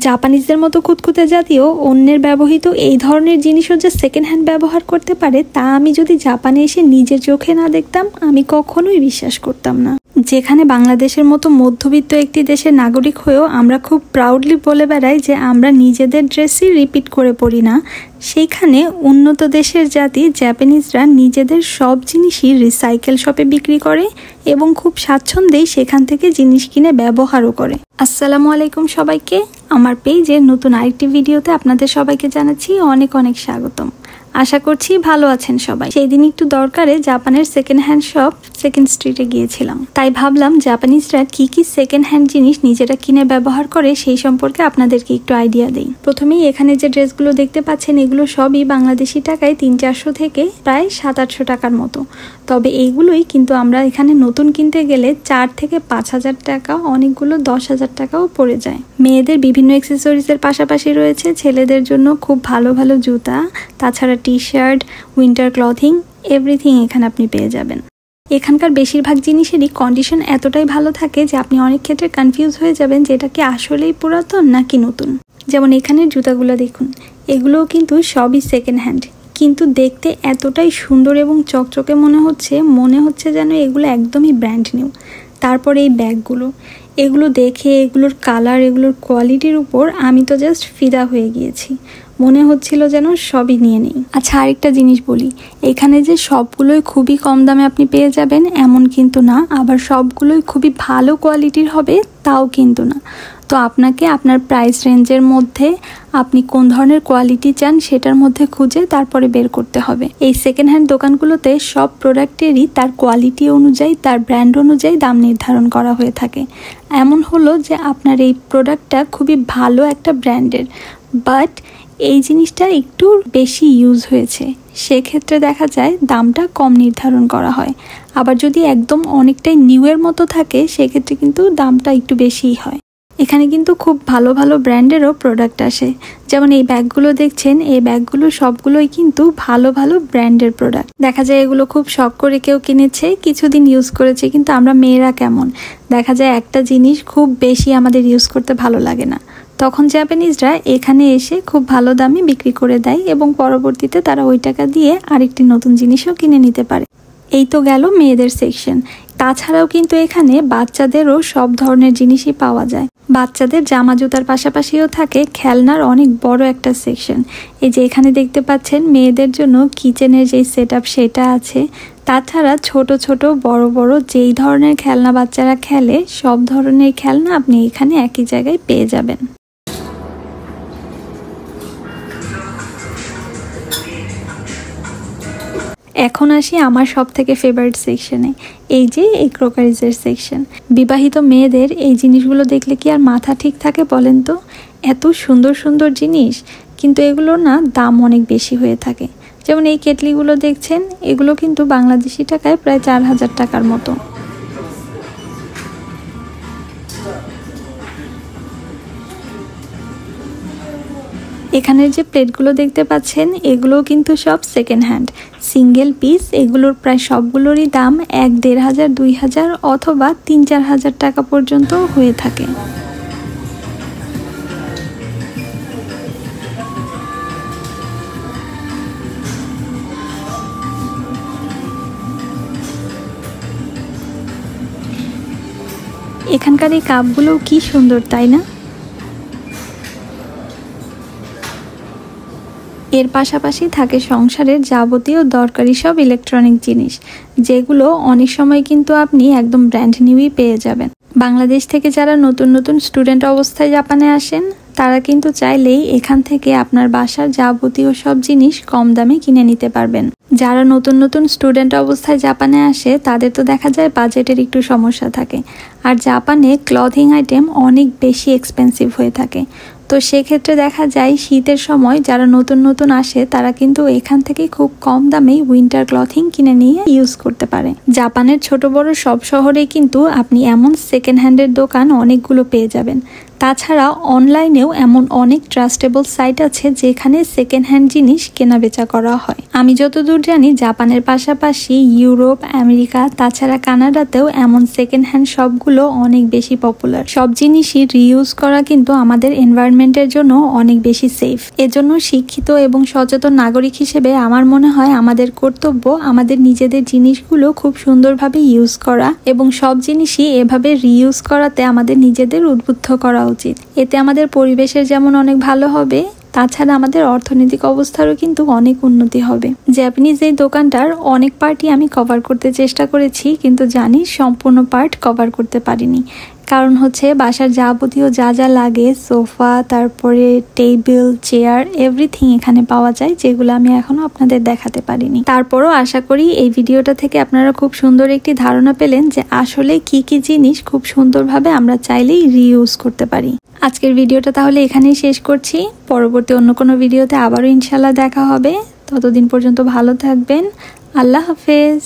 জাপানিজদের মতো খুঁতখুঁতে জাতীয় অন্যের ব্যবহৃত এই ধরনের জিনিসও যে সেকেন্ড হ্যান্ড ব্যবহার করতে পারে, তা আমি যদি জাপানে এসে নিজের চোখে না দেখতাম আমি কখনোই বিশ্বাস করতাম না। যেখানে বাংলাদেশের মতো মধ্যবিত্ত একটি দেশের নাগরিক হয়েও আমরা খুব প্রাউডলি বলে বেড়াই যে আমরা নিজেদের ড্রেসই রিপিট করে পরি না, সেইখানে উন্নত দেশের জাতি জাপানিজরা নিজেদের সব জিনিসই রিসাইকেল শপে বিক্রি করে এবং খুব স্বাচ্ছন্দ্যেই সেখান থেকে জিনিস কিনে ব্যবহারও করে। আসসালামু আলাইকুম সবাইকে, আমার পেজের নতুন আরেকটি ভিডিওতে আপনাদের সবাইকে জানাচ্ছি অনেক অনেক স্বাগতম। আশা করছি ভালো আছেন সবাই। সেই দিন একটু দরকারে জাপানের সেকেন্ড হ্যান্ড শপ সেকেন্ড স্ট্রিটে গিয়েছিলাম, তাই ভাবলাম জাপানিজরা কি কি সেকেন্ড হ্যান্ড জিনিস নিজেরা কিনে ব্যবহার করে সেই সম্পর্কে আপনাদেরকে একটু আইডিয়া দেই। প্রথমেই এখানে যে ড্রেসগুলো দেখতে পাচ্ছেন এগুলো সবই বাংলাদেশি টাকায় 300-400 থেকে প্রায় 700-800 টাকার মতো। তবে এইগুলোই কিন্তু আমরা এখানে নতুন কিনতে গেলে 4 থেকে 5,000 টাকা, অনেকগুলো 10,000 টাকাও পড়ে যায়। মেয়েদের বিভিন্ন অ্যাক্সেসরিজের পাশাপাশি রয়েছে ছেলেদের জন্য খুব ভালো ভালো জুতা, তাছাড়া T shirt, winter clothing, everything এখানে আপনি পেয়ে যাবেন। এখানকার বেশিরভাগ জিনিসেরই কন্ডিশন এতটাই ভালো থাকে যে আপনি অনেক ক্ষেত্রে কনফিউজ হয়ে যাবেন যে এটা কি আসলেই পুরাতন নাকি নতুন। যেমন এখানের জুতাগুলো দেখুন, এগুলোও কিন্তু সবই সেকেন্ড হ্যান্ড, কিন্তু দেখতে এতটাই সুন্দর এবং চকচকে মনে হচ্ছে যেন এগুলো একদমই ব্র্যান্ড নিউ। তারপরে এই ব্যাগগুলো, এগুলো দেখে এগুলোর কালার, এগুলোর কোয়ালিটির উপর আমি তো জাস্ট ফিদা হয়ে গিয়েছি। মনে হচ্ছিল যেন সবই নিয়ে নেই। আচ্ছা, আরেকটা জিনিস বলি, এখানে যে সবগুলোই খুবই কম দামে আপনি পেয়ে যাবেন এমন কিন্তু না, আবার সবগুলোই খুবই ভালো কোয়ালিটির হবে তাও কিন্তু না। তো আপনাকে আপনার প্রাইস রেঞ্জের মধ্যে আপনি কোন ধরনের কোয়ালিটি চান সেটার মধ্যে খুঁজে তারপরে বের করতে হবে। এই সেকেন্ড হ্যান্ড দোকানগুলোতে সব প্রোডাক্টেরই তার কোয়ালিটি অনুযায়ী, তার ব্র্যান্ড অনুযায়ী দাম নির্ধারণ করা হয়ে থাকে। এমন হলো যে আপনার এই প্রোডাক্টটা খুবই ভালো একটা ব্র্যান্ডের, বাট এই জিনিসটা একটু বেশি ইউজ হয়েছে, সেক্ষেত্রে দেখা যায় দামটা কম নির্ধারণ করা হয়। আবার যদি একদম অনেকটাই নিউয়ের মতো থাকে সেক্ষেত্রে কিন্তু দামটা একটু বেশিই হয়। এখানে কিন্তু খুব ভালো ভালো ব্র্যান্ডেরও প্রোডাক্ট আসে। যেমন এই ব্যাগগুলো দেখছেন, এই ব্যাগগুলো সবগুলোই কিন্তু ভালো ভালো ব্র্যান্ডের প্রোডাক্ট। দেখা যায় এগুলো খুব শখ করে কেউ কিনেছে, কিছুদিন ইউজ করেছে, কিন্তু আমরা মেয়েরা কেমন, দেখা যায় একটা জিনিস খুব বেশি আমাদের ইউজ করতে ভালো লাগে না, তখন জাপানিজরা এখানে এসে খুব ভালো দামে বিক্রি করে দেয় এবং পরবর্তীতে তারা ওই টাকা দিয়ে আরেকটি নতুন জিনিসও কিনে নিতে পারে। এই তো গেল মেয়েদের সেকশন। তাছাড়াও কিন্তু এখানে বাচ্চাদেরও সব ধরনের জিনিসই পাওয়া যায়। বাচ্চাদের জামা জুতার পাশাপাশিও থাকে খেলনার অনেক বড় একটা সেকশন। এই যে এখানে দেখতে পাচ্ছেন মেয়েদের জন্য কিচেনের যেই সেট আপ সেটা আছে, তাছাড়া ছোট ছোট বড় বড় যেই ধরনের খেলনা বাচ্চারা খেলে সব ধরনের খেলনা আপনি এখানে একই জায়গায় পেয়ে যাবেন। এখন আসি আমার সব থেকে ফেভারিট সেকশনে, এই যে এই ক্রোকারিজের সেকশন। বিবাহিত মেয়েদের এই জিনিসগুলো দেখলে কি আর মাথা ঠিক থাকে বলেন তো? এত সুন্দর সুন্দর জিনিস, কিন্তু এগুলোর না দাম অনেক বেশি হয়ে থাকে। যেমন এই কেটলিগুলো দেখছেন, এগুলো কিন্তু বাংলাদেশি টাকায় প্রায় 4,000 টাকার মতো। এখানের যে প্লেটগুলো দেখতে পাচ্ছেন এগুলো কিন্তু সব সেকেন্ড হ্যান্ড, সিঙ্গেল পিস। এগুলোর প্রায় সবগুলোরই দাম 1,500, 2,000 অথবা 3-4 হাজার টাকা পর্যন্ত হয়ে থাকে। এখানকার এই কাপগুলো কি সুন্দর, তাই না? এর পাশাপাশি থাকে সংসারের যাবতীয় দরকারি সব ইলেকট্রনিক জিনিস, যেগুলো অনেক সময় কিন্তু আপনি একদম ব্র্যান্ড নিউই পেয়ে যাবেন। বাংলাদেশ থেকে যারা নতুন নতুন স্টুডেন্ট অবস্থায় জাপানে আসেন তারা কিন্তু চাইলেই এখান থেকে আপনার বাসার যাবতীয় সব জিনিস কম দামে কিনে নিতে পারবেন। যারা নতুন নতুন স্টুডেন্ট অবস্থায় জাপানে আসে তাদের তো দেখা যায় বাজেটের একটু সমস্যা থাকে, আর জাপানে ক্লথিং আইটেম অনেক বেশি এক্সপেন্সিভ হয়ে থাকে। তো সেক্ষেত্রে দেখা যায় শীতের সময় যারা নতুন নতুন আসে তারা কিন্তু এখান থেকে খুব কম দামেই উইন্টার ক্লথিং কিনে নিয়ে ইউজ করতে পারে। জাপানের ছোট বড় সব শহরেই কিন্তু আপনি এমন সেকেন্ড হ্যান্ডের দোকান অনেকগুলো পেয়ে যাবেন। তাছাড়া অনলাইনেও এমন অনেক ট্রাস্টেবল সাইট আছে যেখানে সেকেন্ড হ্যান্ড জিনিস কেনাবেচা করা হয়। আমি যতদূর জানি জাপানের পাশাপাশি ইউরোপ, আমেরিকা, তাছাড়া কানাডাতেও এমন সেকেন্ড হ্যান্ড শপগুলো অনেক বেশি পপুলার। সব জিনিসই রিইউজ করা কিন্তু আমাদের এনভায়রনমেন্টের জন্য অনেক বেশি সেফ। এজন্য শিক্ষিত এবং সচেতন নাগরিক হিসেবে আমার মনে হয় আমাদের কর্তব্য আমাদের নিজেদের জিনিসগুলো খুব সুন্দরভাবে ইউজ করা এবং সব জিনিসই এভাবে রিইউজ করাতে আমাদের নিজেদের উদ্বুদ্ধ করা উচিত। এতে আমাদের পরিবেশের যেমন অনেক ভালো হবে, তাছাড়া আমাদের অর্থনৈতিক অবস্থারও কিন্তু অনেক উন্নতি হবে। জাপানিজ এই দোকানটার অনেক পার্টই আমি কভার করতে চেষ্টা করেছি, কিন্তু জানি সম্পূর্ণ পার্ট কভার করতে পারিনি। কারণ হচ্ছে বাসার যাবতীয় যা যা লাগে, সোফা, তারপরে টেবিল, চেয়ার, এভরিথিং এখানে পাওয়া যায়, যেগুলো আমি এখনো আপনাদের দেখাতে পারিনি। তারপরও আশা করি এই ভিডিওটা থেকে আপনারা খুব সুন্দর একটি ধারণা পেলেন যে আসলে কি কি জিনিস খুব সুন্দরভাবে আমরা চাইলেই রিইউজ করতে পারি। আজকের ভিডিওটা তাহলে এখানেই শেষ করছি। পরবর্তী অন্য কোনো ভিডিওতে আবারও ইনশাল্লাহ দেখা হবে। ততদিন পর্যন্ত ভালো থাকবেন। আল্লাহ হাফেজ।